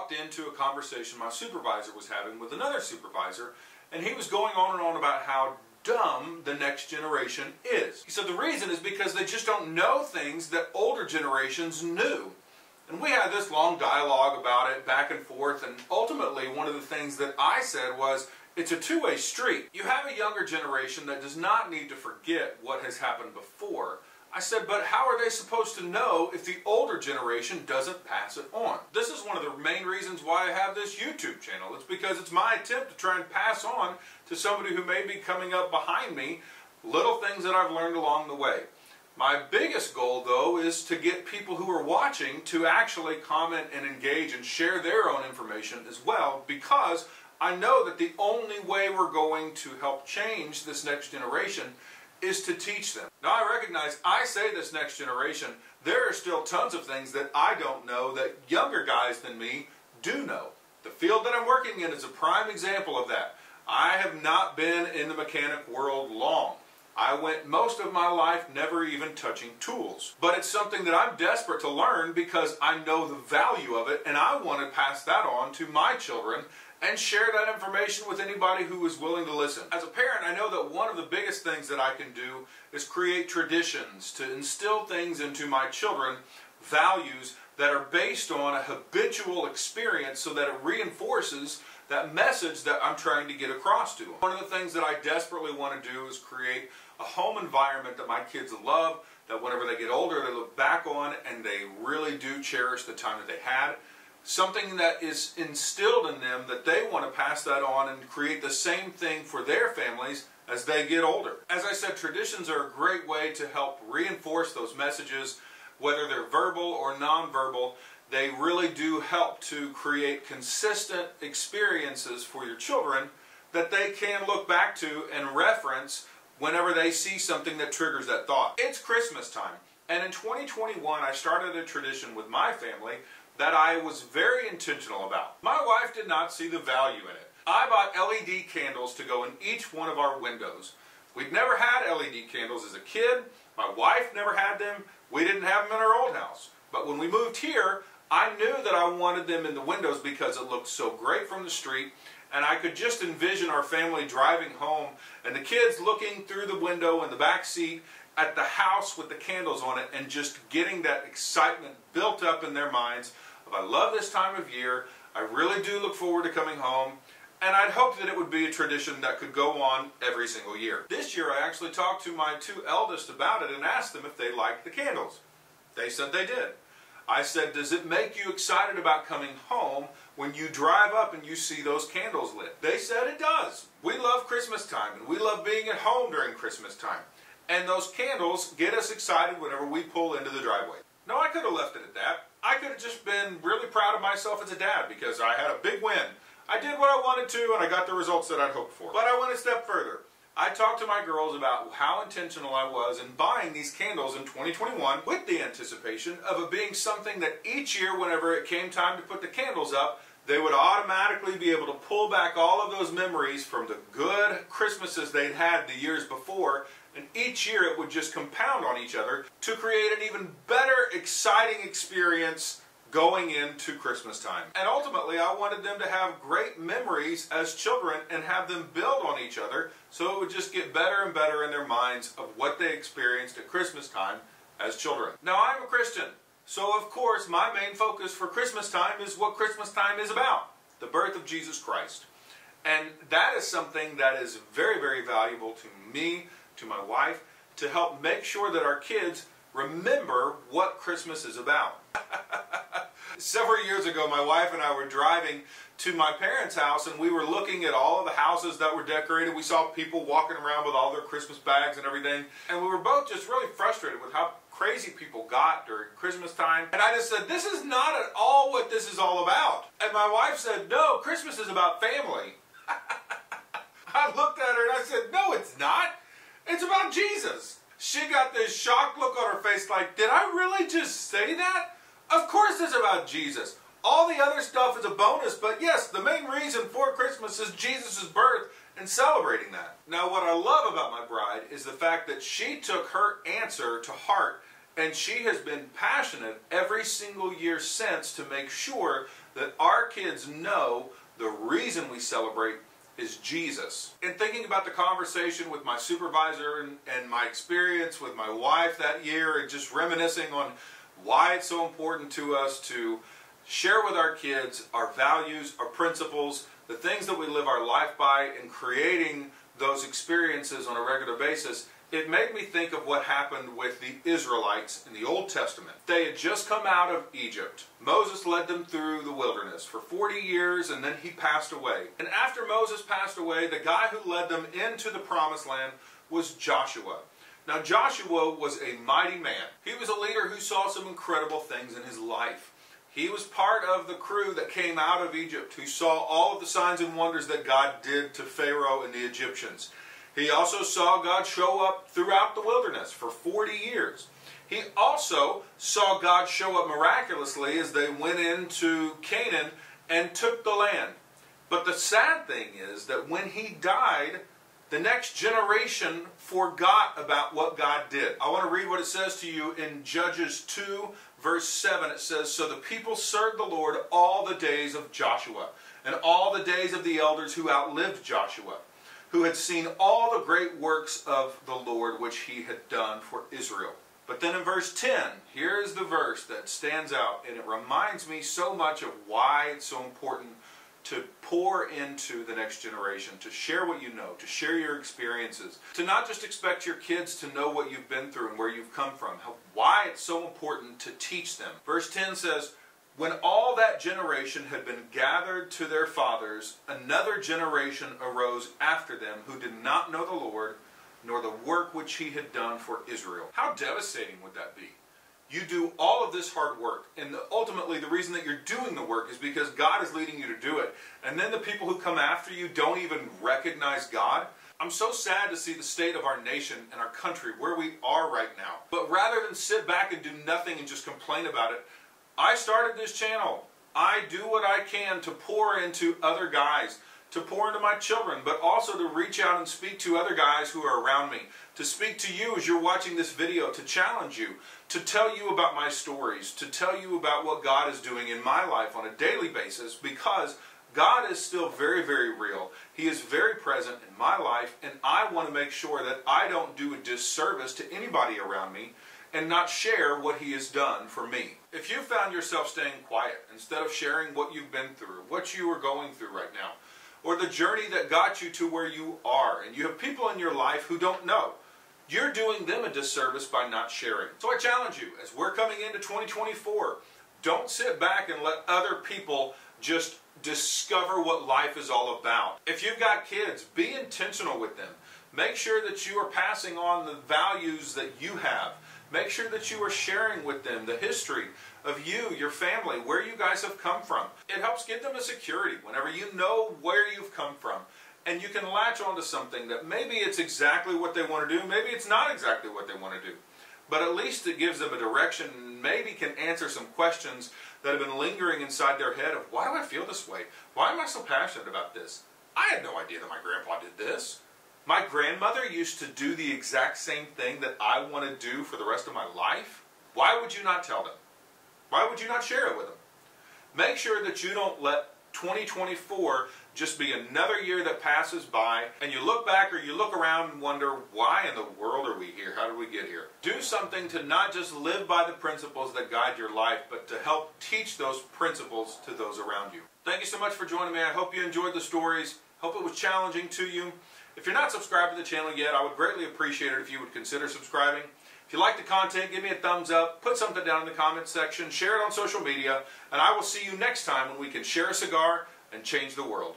walked into a conversation my supervisor was having with another supervisor, and he was going on and on about how dumb the next generation is. He said the reason is because they just don't know things that older generations knew. And we had this long dialogue about it, back and forth, and ultimately one of the things that I said was, it's a two-way street. You have a younger generation that does not need to forget what has happened before. I said, but how are they supposed to know if the older generation doesn't pass it on? This is one of the main reasons why I have this YouTube channel. It's because it's my attempt to try and pass on to somebody who may be coming up behind me little things that I've learned along the way. My biggest goal, though, is to get people who are watching to actually comment and engage and share their own information as well, because I know that the only way we're going to help change this next generation is to teach them. Now I recognize, I say this next generation, there are still tons of things that I don't know that younger guys than me do know. The field that I'm working in is a prime example of that. I have not been in the mechanic world long. I went most of my life never even touching tools. But it's something that I'm desperate to learn because I know the value of it, and I want to pass that on to my children and share that information with anybody who is willing to listen. As a parent, I know that one of the biggest things that I can do is create traditions to instill things into my children, values that are based on a habitual experience so that it reinforces that message that I'm trying to get across to them. One of the things that I desperately want to do is create a home environment that my kids love, that whenever they get older they look back on and they really do cherish the time that they had. Something that is instilled in them that they want to pass that on and create the same thing for their families as they get older. As I said, traditions are a great way to help reinforce those messages, whether they're verbal or nonverbal. They really do help to create consistent experiences for your children that they can look back to and reference whenever they see something that triggers that thought. It's Christmas time, and in 2021 I started a tradition with my family that I was very intentional about. My wife did not see the value in it. I bought LED candles to go in each one of our windows. We'd never had LED candles as a kid. My wife never had them. We didn't have them in our old house. But when we moved here, I knew that I wanted them in the windows because it looked so great from the street, and I could just envision our family driving home and the kids looking through the window in the back seat at the house with the candles on it and just getting that excitement built up in their minds of, I love this time of year, I really do look forward to coming home, and I'd hoped that it would be a tradition that could go on every single year. This year I actually talked to my two eldest about it and asked them if they liked the candles. They said they did. I said, does it make you excited about coming home when you drive up and you see those candles lit? They said it does. We love Christmas time, and we love being at home during Christmas time. And those candles get us excited whenever we pull into the driveway. Now, I could have left it at that. I could have just been really proud of myself as a dad because I had a big win. I did what I wanted to, and I got the results that I'd hoped for. But I went a step further. I talked to my girls about how intentional I was in buying these candles in 2021 with the anticipation of it being something that each year, whenever it came time to put the candles up, they would automatically be able to pull back all of those memories from the good Christmases they'd had the years before, and each year it would just compound on each other to create an even better, exciting experience going into Christmas time. And ultimately, I wanted them to have great memories as children and have them build on each other so it would just get better and better in their minds of what they experienced at Christmas time as children. Now, I'm a Christian, so of course my main focus for Christmas time is what Christmas time is about, the birth of Jesus Christ. And that is something that is very, very valuable to me, to my wife, to help make sure that our kids remember what Christmas is about. Several years ago, my wife and I were driving to my parents' house, and we were looking at all of the houses that were decorated. We saw people walking around with all their Christmas bags and everything, and we were both just really frustrated with how crazy people got during Christmas time. And I just said, this is not at all what this is all about. And my wife said, no, Christmas is about family. I looked at her and I said, no, it's not. It's about Jesus. She got this shocked look on her face like, did I really just say that? Of course it's about Jesus. All the other stuff is a bonus, but yes, the main reason for Christmas is Jesus' birth and celebrating that. Now, what I love about my bride is the fact that she took her answer to heart And she has been passionate every single year since to make sure that our kids know the reason we celebrate is Jesus. In thinking about the conversation with my supervisor and my experience with my wife that year, and just reminiscing on why it's so important to us to share with our kids our values, our principles, the things that we live our life by, and creating those experiences on a regular basis, it made me think of what happened with the Israelites in the Old Testament. They had just come out of Egypt. Moses led them through the wilderness for 40 years, and then he passed away. And after Moses passed away, the guy who led them into the Promised Land was Joshua. Now, Joshua was a mighty man. He was a leader who saw some incredible things in his life. He was part of the crew that came out of Egypt, who saw all of the signs and wonders that God did to Pharaoh and the Egyptians. He also saw God show up throughout the wilderness for 40 years. He also saw God show up miraculously as they went into Canaan and took the land. But the sad thing is that when he died, the next generation forgot about what God did. I want to read what it says to you in Judges 2, verse 7. It says, "So the people served the Lord all the days of Joshua, and all the days of the elders who outlived Joshua, who had seen all the great works of the Lord which he had done for Israel." But then in verse 10, here is the verse that stands out, and it reminds me so much of why it's so important to pour into the next generation, to share what you know, to share your experiences, to not just expect your kids to know what you've been through and where you've come from, why it's so important to teach them. Verse 10 says, "When all that generation had been gathered to their fathers, another generation arose after them who did not know the Lord, nor the work which he had done for Israel." How devastating would that be? You do all of this hard work, and ultimately the reason that you're doing the work is because God is leading you to do it. And then the people who come after you don't even recognize God. I'm so sad to see the state of our nation and our country, where we are right now. But rather than sit back and do nothing and just complain about it, I started this channel. I do what I can to pour into other guys, to pour into my children, but also to reach out and speak to other guys who are around me, to speak to you as you're watching this video, to challenge you, to tell you about my stories, to tell you about what God is doing in my life on a daily basis, because God is still very, very real. He is very present in my life, and I want to make sure that I don't do a disservice to anybody around me and not share what he has done for me. If you found yourself staying quiet instead of sharing what you've been through, what you are going through right now, or the journey that got you to where you are, and you have people in your life who don't know, you're doing them a disservice by not sharing. So I challenge you, as we're coming into 2024, don't sit back and let other people just discover what life is all about. If you've got kids, be intentional with them. Make sure that you are passing on the values that you have. Make sure that you are sharing with them the history of you, your family, where you guys have come from. It helps give them a security whenever you know where you've come from. And you can latch onto something that maybe it's exactly what they want to do, maybe it's not exactly what they want to do. But at least it gives them a direction and maybe can answer some questions that have been lingering inside their head of, why do I feel this way? Why am I so passionate about this? I had no idea that my grandpa did this. My grandmother used to do the exact same thing that I want to do for the rest of my life. Why would you not tell them? Why would you not share it with them? Make sure that you don't let 2024 just be another year that passes by and you look back or you look around and wonder, why in the world are we here? How did we get here? Do something to not just live by the principles that guide your life, but to help teach those principles to those around you. Thank you so much for joining me. I hope you enjoyed the stories. Hope it was challenging to you. If you're not subscribed to the channel yet, I would greatly appreciate it if you would consider subscribing. If you like the content, give me a thumbs up, put something down in the comments section, share it on social media, and I will see you next time when we can share a cigar and change the world.